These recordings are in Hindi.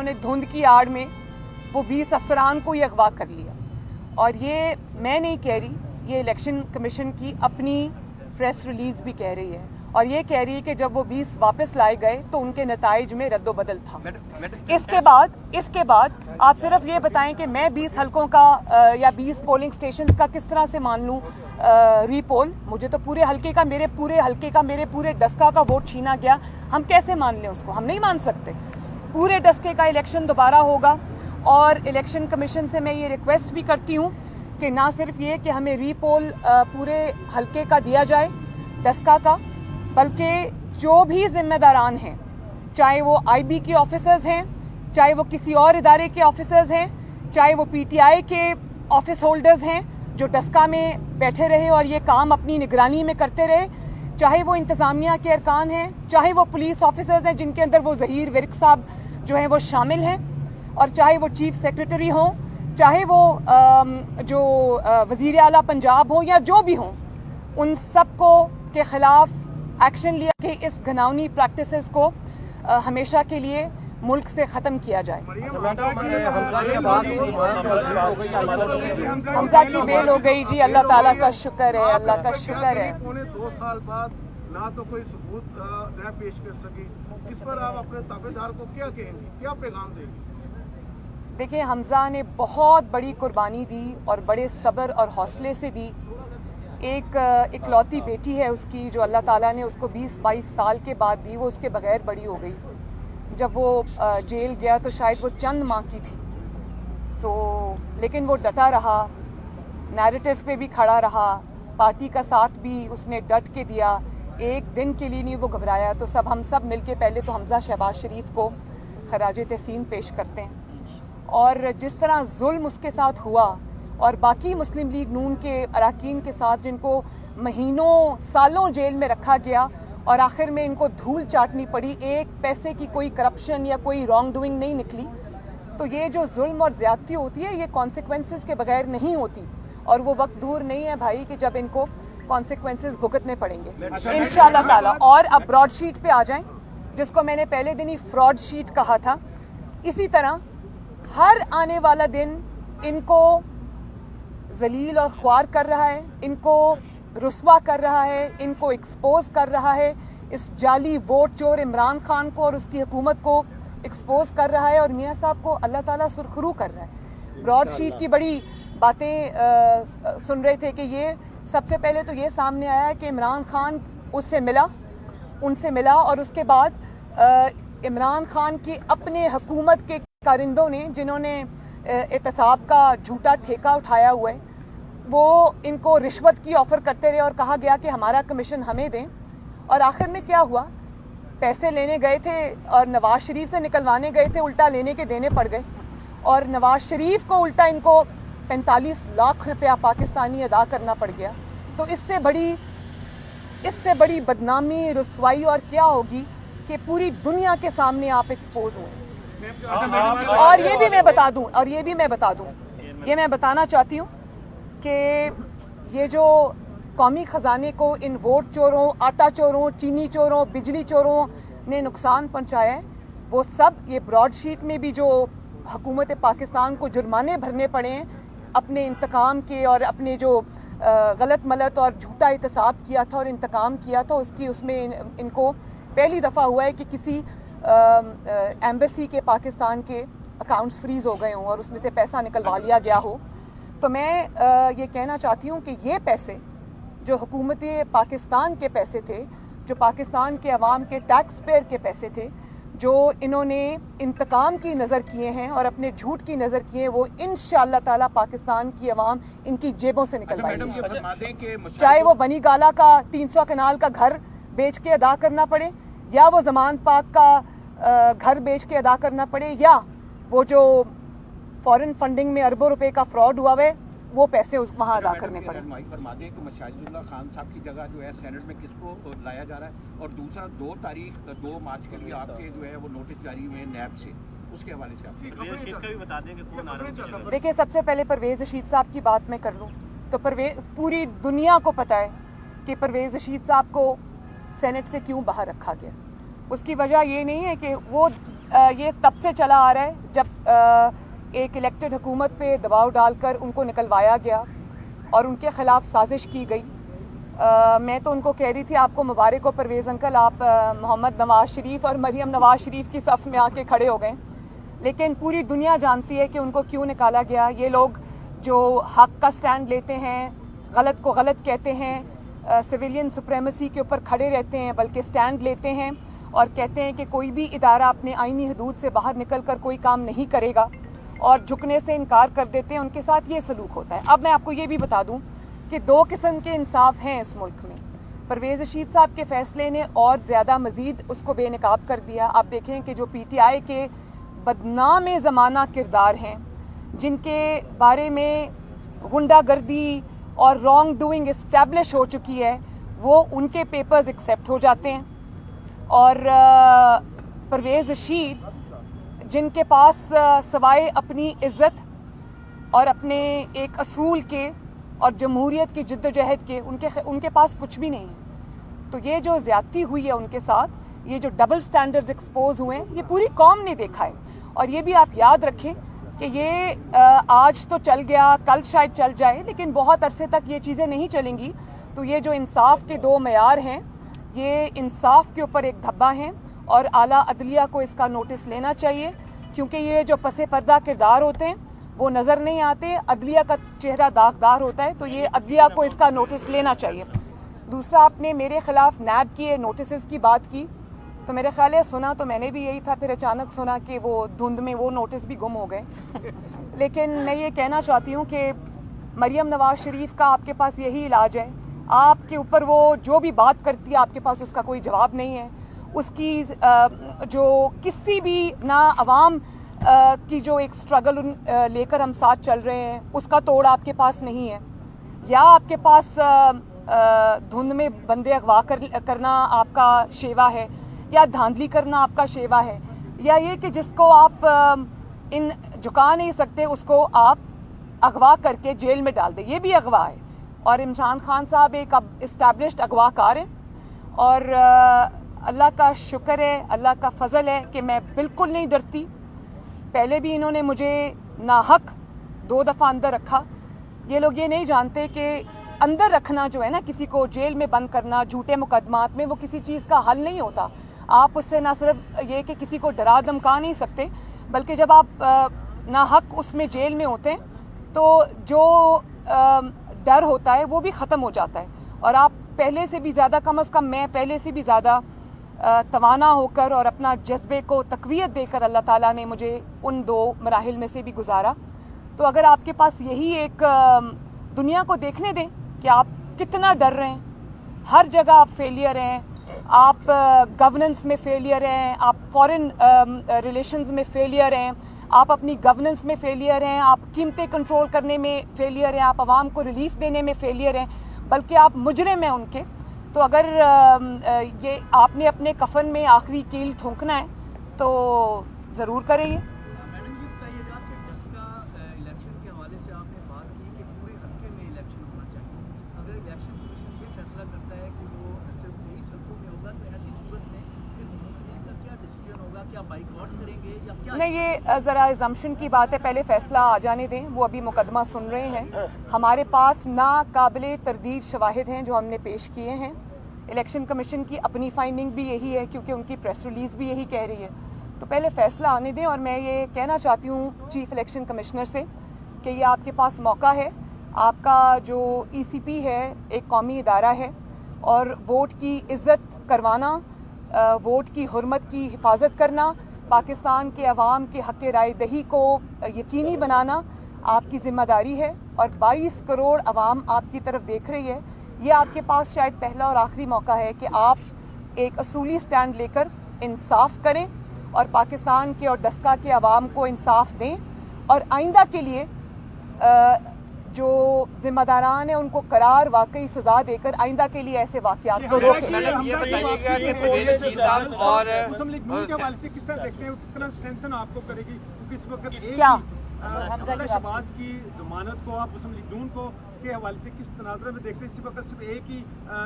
जिन्होंने धुंध की आड़ में वो 20 अफसरान को ही अगवा कर लिया। और ये मैं नहीं कह रही, ये इलेक्शन कमीशन की अपनी प्रेस रिलीज भी कह रही है, और ये कह रही है कि जब वो 20 वापस लाए गए तो उनके नताइज में रद्दोबदल था। इसके बाद आप सिर्फ ये बताएं कि मैं 20 हलकों का या 20 पोलिंग स्टेशन का किस तरह से मान लूं रीपोल। मुझे तो पूरे हलके का, मेरे पूरे डस्का का वोट छीना गया। हम कैसे मान लें उसको? हम नहीं मान सकते। पूरे डस्के का इलेक्शन दोबारा होगा, और इलेक्शन कमीशन से मैं ये रिक्वेस्ट भी करती हूँ कि ना सिर्फ ये कि हमें रीपोल पूरे हलके का दिया जाए, डस्का का, बल्कि जो भी जिम्मेदारान हैं, चाहे वो आईबी के ऑफिसर्स हैं, चाहे वो किसी और इदारे के ऑफिसर्स हैं, चाहे वो पीटीआई के ऑफिस होल्डर्स हैं जो डस्का में बैठे रहे और ये काम अपनी निगरानी में करते रहे, चाहे वो इंतज़ामिया के अरकान हैं, चाहे वो पुलिस ऑफिसर्स हैं जिनके अंदर वो ज़हीर विर्क साहब जो हैं वो शामिल हैं, और चाहे वो चीफ सेक्रेटरी हों, चाहे वो जो वज़ीर आला पंजाब हो या जो भी हों, उन सब को के ख़िलाफ़ एक्शन लिया कि इस घिनौनी प्रैक्टिसेस को हमेशा के लिए मुल्क से ख़त्म किया जाए। हमजा की बेल हो गई जी, अल्लाह ताला का शुक्र है, अल्लाह का शुक्र है। 2 साल बाद ना तो कोई सबूत न पेश कर सकी, इस पर आप अपने ताबेदार को क्या कहेंगे, क्या पैगाम देंगे? देखिए, हमजा ने बहुत बड़ी कुर्बानी दी और बड़े सब्र और हौसले से दी। एक इकलौती बेटी है उसकी जो अल्लाह ताला ने उसको 20-22 साल के बाद दी, वो उसके बगैर बड़ी हो गई। जब वो जेल गया तो शायद वो चंद माह की थी, तो लेकिन वो डटा रहा, नैरेटिव पे भी खड़ा रहा, पार्टी का साथ भी उसने डट के दिया, एक दिन के लिए नहीं वो घबराया। तो हम सब मिलके पहले तो हमजा शहबाज शरीफ को खराज तहसीन पेश करते हैं, और जिस तरह जुल्म उसके साथ हुआ और बाकी मुस्लिम लीग नून के अरकान के साथ जिनको महीनों सालों जेल में रखा गया और आखिर में इनको धूल चाटनी पड़ी, एक पैसे की कोई करप्शन या कोई रॉन्ग डूइंग नहीं निकली। तो ये जो जुल्म और ज़्यादती होती है ये कॉन्सिक्वेंसेस के बगैर नहीं होती, और वो वक्त दूर नहीं है भाई कि जब इनको कॉन्सिक्वेंसेस भुगतने पड़ेंगे इंशाल्लाह ताला। और अब ब्रॉडशीट पे आ जाएं, जिसको मैंने पहले दिन ही फ्रॉड शीट कहा था। इसी तरह हर आने वाला दिन इनको जलील और ख्वार कर रहा है, इनको रुस्वा कर रहा है, इनको एक्सपोज कर रहा है, इस जाली वोट चोर इमरान खान को और उसकी हुकूमत को एक्सपोज कर रहा है, और मियाँ साहब को अल्लाह ताला सुरखरू कर रहा है। ब्रॉडशीट की बड़ी बातें सुन रहे थे कि ये सबसे पहले तो ये सामने आया है कि इमरान खान उनसे मिला, और उसके बाद इमरान खान की अपने हुकूमत के कारिंदों ने, जिन्होंने एहतसाब का झूठा ठेका उठाया हुआ है, वो इनको रिश्वत की ऑफ़र करते रहे और कहा गया कि हमारा कमीशन हमें दें। और आखिर में क्या हुआ? पैसे लेने गए थे और नवाज शरीफ से निकलवाने गए थे, उल्टा लेने के देने पड़ गए, और नवाज शरीफ को उल्टा इनको 45 लाख रुपया पाकिस्तानी अदा करना पड़ गया। तो इससे बड़ी बदनामी, रुसवाई और क्या होगी कि पूरी दुनिया के सामने आप एक्सपोज हुए। और ये भी मैं बता दूं, ये मैं बताना चाहती हूँ कि ये जो कौमी ख़जाने को इन वोट चोरों, आटा चोरों, चीनी चोरों, बिजली चोरों ने नुकसान पहुँचाया है, वो सब ये ब्रॉडशीट में भी जो हुकूमत पाकिस्तान को जुर्माने भरने पड़े हैं अपने इंतकाम के, और अपने जो गलत मलत और झूठा एहतसाब किया था और इंतकाम किया था उसमें इनको पहली दफ़ा हुआ है कि किसी एम्बेसी के पाकिस्तान के अकाउंट्स फ्रीज़ हो गए हों और उसमें से पैसा निकलवा लिया गया हो। तो मैं ये कहना चाहती हूँ कि ये पैसे जो हुकूमत पाकिस्तान के पैसे थे, जो पाकिस्तान के अवाम के टैक्स पेयर के पैसे थे, जो इन्होंने इंतकाम की नज़र किए हैं और अपने झूठ की नज़र किए हैं, वो इंशाअल्लाह ताला पाकिस्तान की अवाम इनकी जेबों से निकलवाएगी। चाहे वो बनी गाला का 300 कनाल का घर बेच के अदा करना पड़े, या वो ज़मान पाक का घर बेच के अदा करना पड़े, या वो जो फॉरेन फंडिंग में अरबों रुपए का फ्रॉड हुआ है वो पैसे वहाँ अदा करने पड़े। मशाहिदुल्लाह खान साहब की जगह जो है सेनेट में किसको लाया जा रहा है, और दूसरा 2 मार्च के लिए आपके जो है वो नोटिस जारी हुए नैब से, उसके हवाले से आप बता दें कि कौन आ रहा है। देखिए, सबसे पहले परवेज़ रशीद साहब की बात मैं कर लूँ तो पूरी दुनिया को पता है कि परवेज़ रशीद साहब को सेनेट से क्यों बाहर रखा गया। उसकी वजह ये नहीं है कि वो ये तब से चला आ रहा है जब एक इलेक्टेड हुकूमत पे दबाव डालकर उनको निकलवाया गया और उनके ख़िलाफ़ साजिश की गई। मैं तो उनको कह रही थी आपको मुबारक हो परवेज़ अंकल, आप मोहम्मद नवाज़ शरीफ और मरीम नवाज़ शरीफ की सफ़ में आके खड़े हो गए। लेकिन पूरी दुनिया जानती है कि उनको क्यों निकाला गया। ये लोग जो हक़ का स्टैंड लेते हैं, गलत को गलत कहते हैं, सिविलियन सुप्रेमेसी के ऊपर खड़े रहते हैं, बल्कि स्टैंड लेते हैं और कहते हैं कि कोई भी इदारा अपने आईनी हदूद से बाहर निकल कर कोई काम नहीं करेगा और झुकने से इनकार कर देते हैं, उनके साथ ये सलूक होता है। अब मैं आपको ये भी बता दूं कि दो किस्म के इंसाफ हैं इस मुल्क में। परवेज़ रशीद साहब के फैसले ने और ज़्यादा मज़ीद उसको बेनकाब कर दिया। आप देखें कि जो PTI के बदनाम ज़माना किरदार हैं, जिनके बारे में गुंडागर्दी और रॉन्ग डूइंग इस्टेब्लिश हो चुकी है, वो उनके पेपर्स एक्सेप्ट हो जाते हैं। और परवेज़ रशीद जिनके पास सवाए अपनी इज़्ज़त और अपने एक असूल के और जमहूरियत की जिद्दोजहद के उनके पास कुछ भी नहीं है। तो ये जो ज़्यादती हुई है उनके साथ, ये जो डबल स्टैंडर्ड्स एक्सपोज हुए हैं, ये पूरी कौम ने देखा है। और ये भी आप याद रखें कि ये आज तो चल गया, कल शायद चल जाए, लेकिन बहुत अरसे तक ये चीज़ें नहीं चलेंगी। तो ये जो इंसाफ के दो मयार हैं, ये इंसाफ के ऊपर एक धब्बा हैं और आला अदलिया को इसका नोटिस लेना चाहिए, क्योंकि ये जो पसे पर्दा किरदार होते हैं वो नज़र नहीं आते, अदलिया का चेहरा दागदार होता है। तो ये अदलिया को इसका नोटिस लेना चाहिए। दूसरा, आपने मेरे ख़िलाफ़ नैब की नोटिस की बात की, तो मेरे ख्याल है सुना तो मैंने भी यही था, फिर अचानक सुना कि वो धुंध में वो नोटिस भी गुम हो गए। लेकिन मैं ये कहना चाहती हूँ कि मरीम नवाज़ शरीफ का आपके पास यही इलाज है। आपके ऊपर वो जो भी बात करती है, आपके पास उसका कोई जवाब नहीं है। उसकी जो किसी भी ना अवाम की जो एक स्ट्रगल लेकर हम साथ चल रहे हैं, उसका तोड़ आपके पास नहीं है। या आपके पास धुंध में बंदे अगवा करना आपका शेवा है, या धांधली करना आपका शेवा है, या ये कि जिसको आप इन झुका नहीं सकते उसको आप अगवा करके जेल में डाल दें, ये भी अगवा है। और इमरान खान साहब एक अब इस्टेब्लिश्ड अगवाकार हैं और अल्लाह का शुक्र है, अल्लाह का फजल है कि मैं बिल्कुल नहीं डरती। पहले भी इन्होंने मुझे नाहक 2 दफ़ा अंदर रखा। ये लोग ये नहीं जानते कि अंदर रखना जो है ना, किसी को जेल में बंद करना झूठे मुकदमात में, वो किसी चीज़ का हल नहीं होता। आप उससे ना सिर्फ ये कि किसी को डरा धमका नहीं सकते, बल्कि जब आप नाहक उसमें जेल में होते हैं तो जो डर होता है वो भी ख़त्म हो जाता है। और आप पहले से भी ज़्यादा, कम अज़ कम मैं पहले से भी ज़्यादा तवाना होकर और अपना जज्बे को तक़वियत देकर अल्लाह ताला ने मुझे उन 2 मराहिल में से भी गुजारा। तो अगर आपके पास यही एक दुनिया को देखने दें कि आप कितना डर रहे हैं, हर जगह आप फेलियर हैं, आप गवर्नेंस में फेलियर हैं, आप फॉरेन रिलेशंस में फेलियर हैं, आप अपनी गवर्नेंस में फेलियर हैं, आप कीमतें कंट्रोल करने में फेलियर हैं, आप आवाम को रिलीफ देने में फेलियर हैं, बल्कि आप मुजरिम हैं उनके। तो अगर ये आपने अपने कफन में आखिरी कील ठोंकना है तो ज़रूर करेंगे। मैडम जी बताइएगा कि जिसका इलेक्शन के हवाले से आपने बात की कि पूरे हल्के में इलेक्शन होना चाहिए, अगर इलेक्शन कमीशन ये फैसला करता है कि वो सिर्फ 23 हल्कों में होगा, तो ऐसी सूरत में इसका क्या डिसीजन होगा? क्या बाइकआउट करेंगे या क्या? नहीं, ये ज़रा अजम्पशन की बात है, पहले फ़ैसला आ जाने दें। वो अभी मुकदमा सुन रहे हैं। हमारे पास नाकाबिले तरदीद शवाहिद हैं जो हमने पेश किए हैं। इलेक्शन कमीशन की अपनी फाइंडिंग भी यही है, क्योंकि उनकी प्रेस रिलीज़ भी यही कह रही है। तो पहले फ़ैसला आने दें। और मैं ये कहना चाहती हूँ चीफ़ इलेक्शन कमिश्नर से कि ये आपके पास मौका है। आपका जो ECP है एक कौमी इदारा है, और वोट की इज़्ज़त करवाना, वोट की हुर्मत की हिफाजत करना, पाकिस्तान के अवाम के हक़ राय दही को यकीनी बनाना आपकी ज़िम्मेदारी है। और 22 करोड़ अवाम आपकी तरफ देख रही है। ये आपके पास शायद पहला और आखिरी मौका है कि आप एक असूली स्टैंड लेकर इंसाफ करें और पाकिस्तान के और दस्ता के अवाम को इंसाफ दें, और आइंदा के लिए जो जिम्मेदारान हैं उनको करार वाकई सजा देकर आइंदा के लिए ऐसे वाक़यात को रोकें। ये बताइएगा कि परवेज़ रशीद साहब और मुस्लिम लीग नून के हवाले से किस तरह देखते हैं, कितना स्ट्रेंथन आपको करेगी? क्योंकि इस वक्त क्या शहबाज की जमानत को आप मुस्लिम लीग नून को के हवाले से किस तनाज़ुर में देखते हैं? इस वक्त सिर्फ एक ही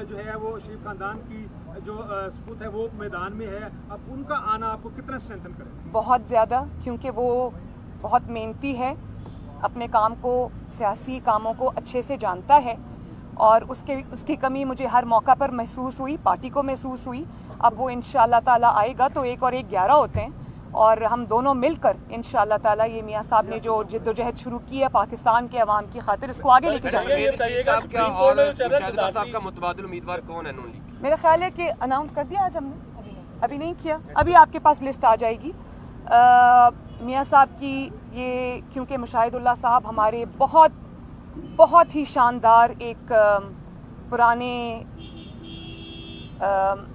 जो है वो शरीफ खानदान की जो सबूत है वो मैदान में है, अब उनका आना आपको कितना स्ट्रेंथन करे? बहुत ज़्यादा, क्योंकि वो बहुत मेहनती है, अपने काम को, सियासी कामों को अच्छे से जानता है और उसकी कमी मुझे हर मौका पर महसूस हुई, पार्टी को महसूस हुई। अब वो इंशाअल्लाह ताला आएगा तो 1 और 1 11 होते हैं और हम दोनों मिलकर इंशाअल्लाह ताला ये मियां साहब ने जो जिद्दोजहद शुरू की है पाकिस्तान के अवाम की खातिर, इसको आगे लेके जाएंगे। साहब का मुतबादिल उम्मीदवार कौन है नून लीग? मेरा ख्याल है कि अनाउंस कर दिया आज हमने, अभी नहीं किया, अभी आपके पास लिस्ट आ जाएगी। मियां साहब की ये, क्योंकि मुशाहिदुल्लाह साहब हमारे बहुत ही शानदार एक पुराने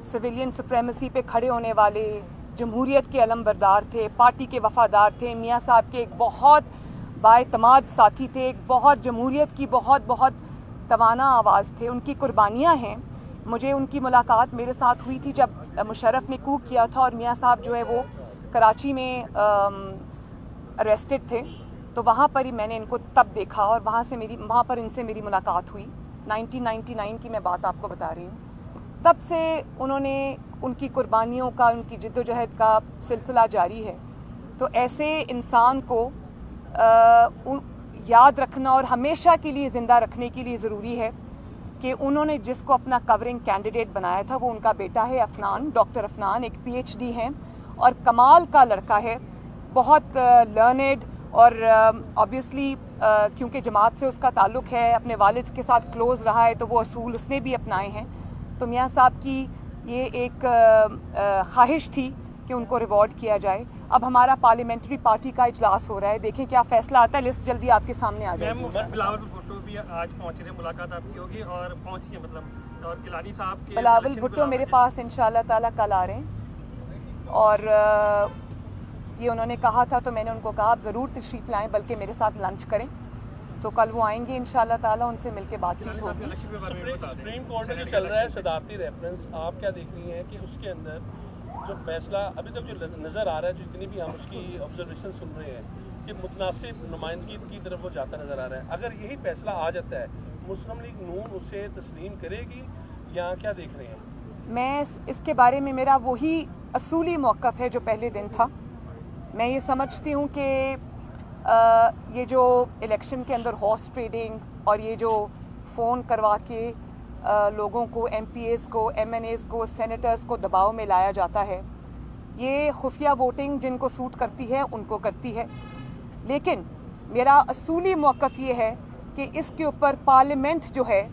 सिविलियन सुप्रीमेसी पे खड़े होने वाले, जमहूरियत के अलमबरदार थे, पार्टी के वफादार थे। मियां साहब के एक बहुत बाएतमाद साथी थे, एक बहुत जमहूरियत की बहुत तवाना आवाज़ थे। उनकी कुर्बानियाँ हैं। मुझे उनकी मुलाकात मेरे साथ हुई थी जब मुशर्रफ ने कूक किया था और मियां साहब जो है वो कराची में अरेस्टेड थे, तो वहाँ पर ही मैंने इनको तब देखा और वहाँ पर इनसे मेरी मुलाकात हुई। 1999 की मैं बात आपको बता रही हूँ। तब से उनकी कुर्बानियों का, उनकी जिद्दोजहद का सिलसिला जारी है। तो ऐसे इंसान को याद रखना और हमेशा के लिए ज़िंदा रखने के लिए ज़रूरी है कि उन्होंने जिसको अपना कवरिंग कैंडिडेट बनाया था वो उनका बेटा है अफनान, डॉक्टर अफनान, एक PhD हैं और कमाल का लड़का है, बहुत लर्नेड और ऑब्वियसली क्योंकि जमात से उसका ताल्लुक़ है, अपने वालिद के साथ क्लोज़ रहा है, तो वो असूल उसने भी अपनाए हैं। तो मियां साहब की ये एक ख्वाहिश थी कि उनको रिवॉर्ड किया जाए। अब हमारा पार्लियामेंट्री पार्टी का इजलास हो रहा है, देखें क्या फ़ैसला आता है। लिस्ट जल्दी आपके सामने आ जाएगी। बिलावल भुट्टो भी आज पहुँच रहे, मुलाकात आपकी होगी और पहुँची मतलब, और गिलानी साहब के बिलावल भुट्टो मेरे पास इंशाअल्लाह ताला कल आ रहे हैं और ये उन्होंने कहा था तो मैंने उनको कहा आप ज़रूर तशरीफ़ लाएँ, बल्कि मेरे साथ लंच करें। तो कल वो आएंगे इंशाअल्लाह ताला, उनसे मिलके बातचीत होगी। सुप्रीम कोर्ट में जो चल रहा है सदारती रेफरेंस, आप क्या देख रही हैं कि उसके अंदर जो फैसला अभी तक जो नज़र आ रहा है, जो जितनी भी हम उसकी ऑब्जर्वेशन सुन रहे हैं कि मुतनासिब नुमाइंदगी की तरफ वो जाता नज़र आ रहा है, अगर यही फैसला आ जाता है मुस्लिम लीग नून उसे तस्लीम करेगी या क्या देख रहे हैं? मैं इसके बारे में, मेरा वही असूली मौक़िफ़ है जो पहले दिन था। मैं ये समझती हूँ कि ये जो इलेक्शन के अंदर हॉर्स ट्रेडिंग और ये जो फ़ोन करवा के लोगों को, MPAs को, MNAs को, सेनेटर्स को दबाव में लाया जाता है, ये खुफिया वोटिंग जिनको सूट करती है उनको करती है। लेकिन मेरा असूली मौक़िफ़ ये है कि इसके ऊपर पार्लियामेंट जो है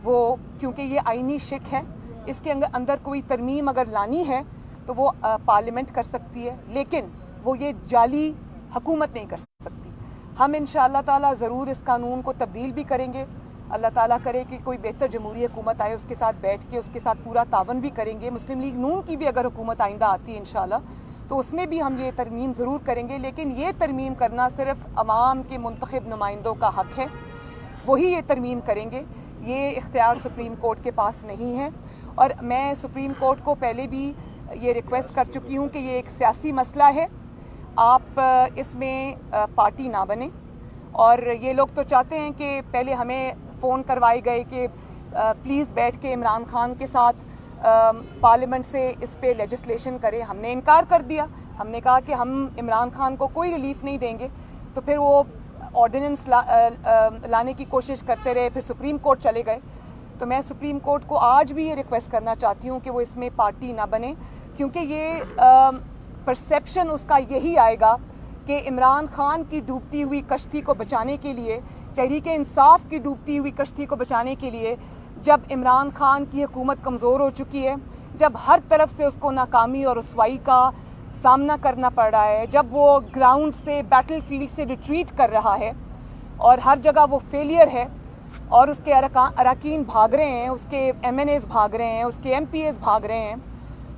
वो, क्योंकि ये आईनी शिक है, इसके अंदर कोई तरमीम अगर लानी है तो वो पार्लियामेंट कर सकती है, लेकिन वो ये जाली हुकूमत नहीं कर सकती। हम इंशाअल्लाह ताला ज़रूर इस कानून को तब्दील भी करेंगे। अल्लाह ताला करे कि कोई बेहतर जमहूरी हुकूमत आए, उसके साथ बैठ के उसके साथ पूरा तावन भी करेंगे। मुस्लिम लीग नून की भी अगर हुकूमत आइंदा आती है इंशाअल्लाह, तो उसमें भी हम ये तरमीम ज़रूर करेंगे। लेकिन ये तरमीम करना सिर्फ अवाम के मुंतखब नुमाइंदों का हक़ है, वही ये तरमीम करेंगे। ये इख्तियार सुप्रीम कोर्ट के पास नहीं है और मैं सुप्रीम कोर्ट को पहले भी ये रिक्वेस्ट कर चुकी हूँ कि ये एक सियासी मसला है, आप इसमें पार्टी ना बने। और ये लोग तो चाहते हैं कि पहले हमें फ़ोन करवाए गए कि प्लीज़ बैठ के इमरान खान के साथ पार्लियामेंट से इस पे लेजिस्लेशन करें। हमने इनकार कर दिया, हमने कहा कि हम इमरान खान को कोई रिलीफ नहीं देंगे। तो फिर वो ऑर्डिनेंस लाने की कोशिश करते रहे, फिर सुप्रीम कोर्ट चले गए। तो मैं सुप्रीम कोर्ट को आज भी ये रिक्वेस्ट करना चाहती हूँ कि वो इसमें पार्टी ना बने, क्योंकि ये परसेप्शन उसका यही आएगा कि इमरान खान की डूबती हुई कश्ती को बचाने के लिए, तहरीक इंसाफ की डूबती हुई कश्ती को बचाने के लिए, जब इमरान खान की हुकूमत कमज़ोर हो चुकी है, जब हर तरफ से उसको नाकामी और रुसवाई का सामना करना पड़ रहा है, जब वो ग्राउंड से, बैटल फील्ड से रिट्रीट कर रहा है और हर जगह वो फेलियर है और उसके अरकान भाग रहे हैं, उसके MNAs भाग रहे हैं, उसके MPAs भाग रहे हैं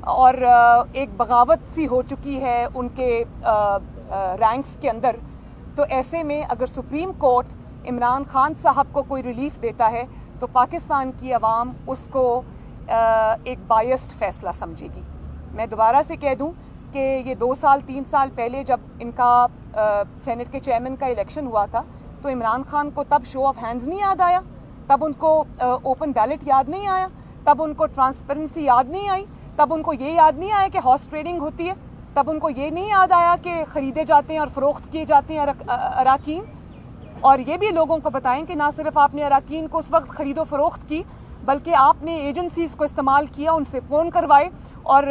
और एक बगावत सी हो चुकी है उनके रैंक्स के अंदर। तो ऐसे में अगर सुप्रीम कोर्ट इमरान खान साहब को कोई रिलीफ देता है तो पाकिस्तान की आवाम उसको एक बायस्ड फ़ैसला समझेगी। मैं दोबारा से कह दूं कि ये 2 साल 3 साल पहले जब इनका सेनेट के चेयरमैन का इलेक्शन हुआ था तो इमरान खान को तब शो ऑफ हैंड्स नहीं याद आया, तब उनको ओपन बैलेट याद नहीं आया, तब उनको ट्रांसपेरेंसी याद नहीं आई, तब उनको ये याद नहीं आया कि हॉर्स ट्रेडिंग होती है, तब उनको ये नहीं याद आया कि ख़रीदे जाते हैं और फ़रोख्त किए जाते हैं अराकीन। और ये भी लोगों को बताएं कि ना सिर्फ आपने अराकीन को उस वक्त ख़रीदो फ़रोख्त की, बल्कि आपने एजेंसीज़ को इस्तेमाल किया, उनसे फ़ोन करवाए और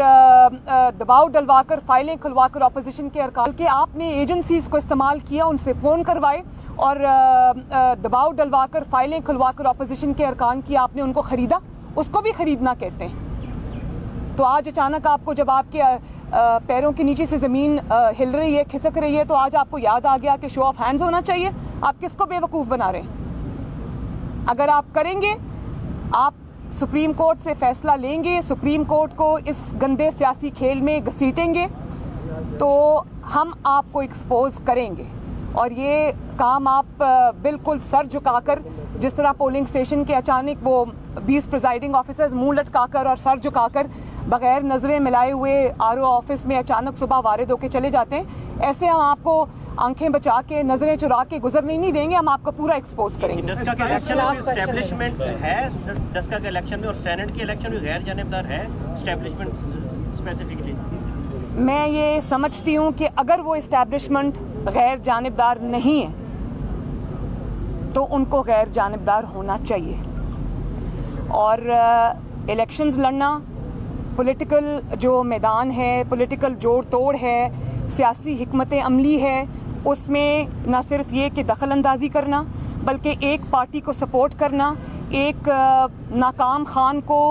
दबाव डलवाकर फाइलें खुलवाकर अपोजिशन के अरकान के आपने एजेंसीज़ को इस्तेमाल किया, उनसे फ़ोन करवाए और दबाव डलवाकर फाइलें खुलवाकर अपोजिशन के अरकान की आपने उनको ख़रीदा, उसको भी ख़रीदना कहते हैं। तो आज अचानक आपको जब आपके पैरों के नीचे से ज़मीन हिल रही है, खिसक रही है, तो आज आपको याद आ गया कि शो ऑफ हैंड्स होना चाहिए। आप किसको बेवकूफ़ बना रहे हैं? अगर आप करेंगे, आप सुप्रीम कोर्ट से फैसला लेंगे, सुप्रीम कोर्ट को इस गंदे सियासी खेल में घसीटेंगे, तो हम आपको एक्सपोज करेंगे। और ये काम आप बिल्कुल सर झुकाकर, जिस तरह पोलिंग स्टेशन के अचानक वो 20 प्रिजाइडिंग ऑफिसर्स मुंह लटकाकर और सर झुकाकर बगैर नज़रें मिलाए हुए आरओ ऑफिस में अचानक सुबह वारिद होकर चले जाते हैं, ऐसे हम आपको आंखें बचा के नज़रें चुरा के गुजरने नहीं देंगे, हम आपको पूरा एक्सपोज करेंगे। डस्का के इलेक्शन में एस्टेब्लिशमेंट है, डस्का के इलेक्शन में और सेनेट के इलेक्शन में गैर जानिबदार है एस्टेब्लिशमेंट स्पेसिफिकली। मैं ये समझती हूँ कि अगर वो इस्टेब्लिशमेंट गैर जानिबदार नहीं है तो उनको गैर जानिबदार होना चाहिए। और इलेक्शंस लड़ना, पॉलिटिकल जो मैदान है, पॉलिटिकल जोड़ तोड़ है, सियासी हिकमत अमली है, उसमें न सिर्फ ये कि दखल अंदाजी करना, बल्कि एक पार्टी को सपोर्ट करना, एक नाकाम खान को,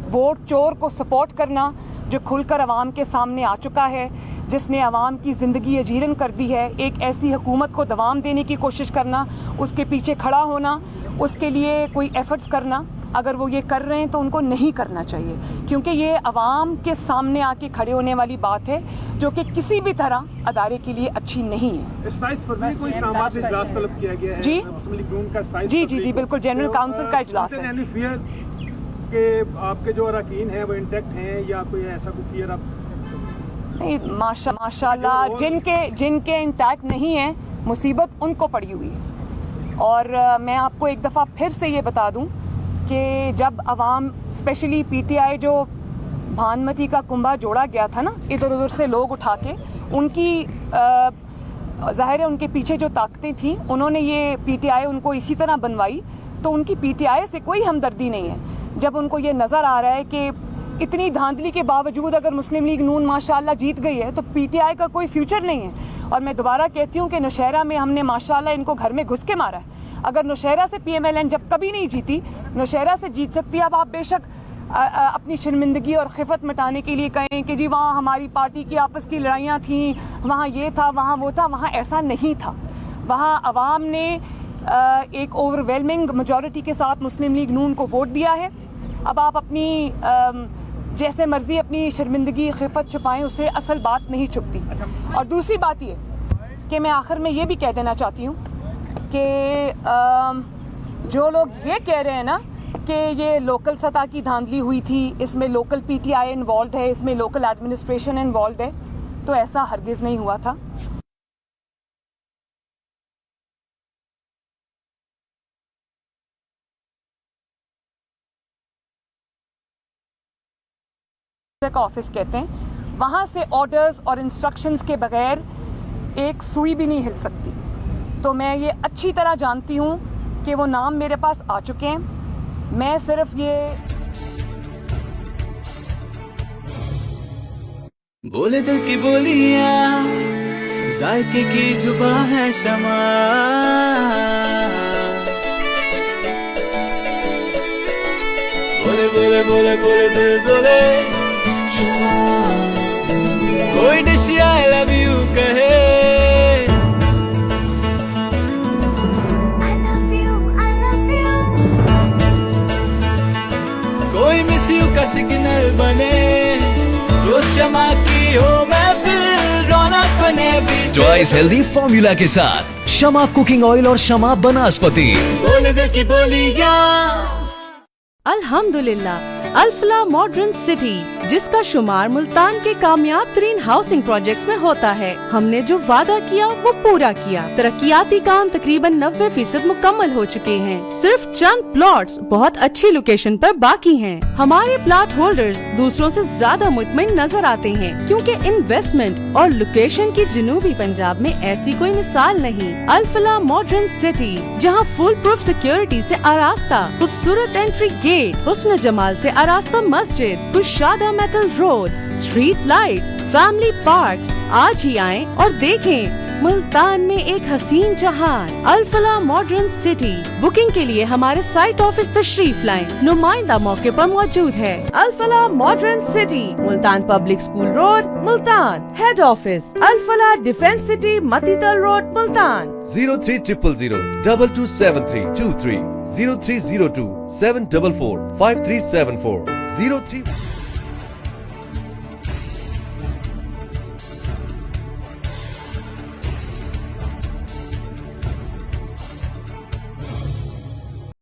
वोट चोर को सपोर्ट करना जो खुलकर अवाम के सामने आ चुका है, जिसने अवाम की ज़िंदगी अजीरन कर दी है, एक ऐसी हुकूमत को दवाम देने की कोशिश करना, उसके पीछे खड़ा होना, उसके लिए कोई एफर्ट्स करना। अगर वो ये कर रहे हैं तो उनको नहीं करना चाहिए, क्योंकि ये अवाम के सामने आके खड़े होने वाली बात है जो कि किसी भी तरह अदारे के लिए अच्छी नहीं है। 27 फरवरी को सामाजिक इजलास तलब किया गया है जी मुस्लिम लीग नून का 27 जी जी जी बिल्कुल, जनरल काउंसिल का इजलास है। कि आपके जो अरकान हैं वो इंटैक्ट हैं या कोई ऐसा कोई फियर आप? नहीं, माशाल्लाह जिनके इंटैक्ट नहीं है, मुसीबत उनको पड़ी हुई है। और मैं आपको एक दफ़ा फिर से ये बता दूं कि जब अवाम, स्पेशली पीटीआई, जो भानुमती का कुंभा जोड़ा गया था ना इधर उधर से लोग उठा के, उनकी ज़ाहिर है उनके पीछे जो ताकतें थी, उन्होंने ये पीटीआई उनको इसी तरह बनवाई, तो उनकी पीटीआई से कोई हमदर्दी नहीं है। जब उनको ये नज़र आ रहा है कि इतनी धांधली के बावजूद अगर मुस्लिम लीग नून माशाल्लाह जीत गई है तो पीटीआई का कोई फ्यूचर नहीं है। और मैं दोबारा कहती हूँ कि नौशहरा में हमने माशाल्लाह इनको घर में घुस के मारा है। अगर नौशहरा से पीएमएलएन जब कभी नहीं जीती, नौशहरा से जीत सकती है। अब आप बेशक अपनी शर्मिंदगी और खिफत मिटाने के लिए कहें कि जी वहाँ हमारी पार्टी की आपस की लड़ाइयाँ थीं, वहाँ ये था, वहाँ वो था, वहाँ ऐसा नहीं था। वहाँ अवाम ने एक ओवरवेलमिंग मेजॉरिटी के साथ मुस्लिम लीग नून को वोट दिया है। अब आप अपनी जैसे मर्जी अपनी शर्मिंदगी खिफत छुपाएं, उससे असल बात नहीं छुपती। और दूसरी बात ये कि मैं आखिर में ये भी कह देना चाहती हूँ कि जो लोग ये कह रहे हैं ना कि ये लोकल सतह की धांधली हुई थी, इसमें लोकल पीटीआई इन्वॉल्व है, इसमें लोकल एडमिनिस्ट्रेशन इन्वॉल्व है, तो ऐसा हरगिज़ नहीं हुआ था। का ऑफिस कहते हैं, वहाँ से ऑर्डर्स और इंस्ट्रक्शंस के बगैर एक सुई भी नहीं हिल सकती। तो मैं ये अच्छी तरह जानती हूँ कि वो नाम मेरे पास आ चुके हैं। मैं सिर्फ ये बोले दिल की बोलियां, जायके की जुबान है शमा, बोले बोले बोले बोले दिल बोले, कोई डिश आई लव यू कहे, कोई मिस यू का सिग्नल बने, रोज शमा की हो महफिल, रौनक बने भी ट्वाइस हेल्दी फॉर्मूला के साथ शमा कुकिंग ऑयल और शमा बनास्पति। बोले दिल की बोलियां। अल्हम्दुलिल्लाह अल्फला मॉडर्न सिटी, जिसका शुमार मुल्तान के कामयाब तरीन हाउसिंग प्रोजेक्ट्स में होता है। हमने जो वादा किया वो पूरा किया। तरक्याती काम तकरीबन 90% मुकम्मल हो चुके हैं। सिर्फ चंद प्लॉट्स बहुत अच्छी लोकेशन पर बाकी हैं। हमारे प्लॉट होल्डर्स दूसरों से ज्यादा मुतमईन नजर आते हैं, क्योंकि इन्वेस्टमेंट और लोकेशन की जनूबी पंजाब में ऐसी कोई मिसाल नहीं। अल्फला मॉडर्न सिटी, जहां फुल प्रूफ सिक्योरिटी से आरास्ता, खूबसूरत एंट्री गेट, हुस्न जमाल से आरास्ता मस्जिद, कुशादा metal road, street lights, family park. आज ही आएं और देखें मुल्तान में एक हसीन जहान। Alfalah modern city. बुकिंग के लिए हमारे साइट ऑफिस तशरीफ लाएं। नुमाइंदा मौके पर मौजूद है। Alfalah modern city, Multan public school road, Multan. Head office Alfalah defence city, Matital road, Multan. 0300 227323 0302 744 5374 03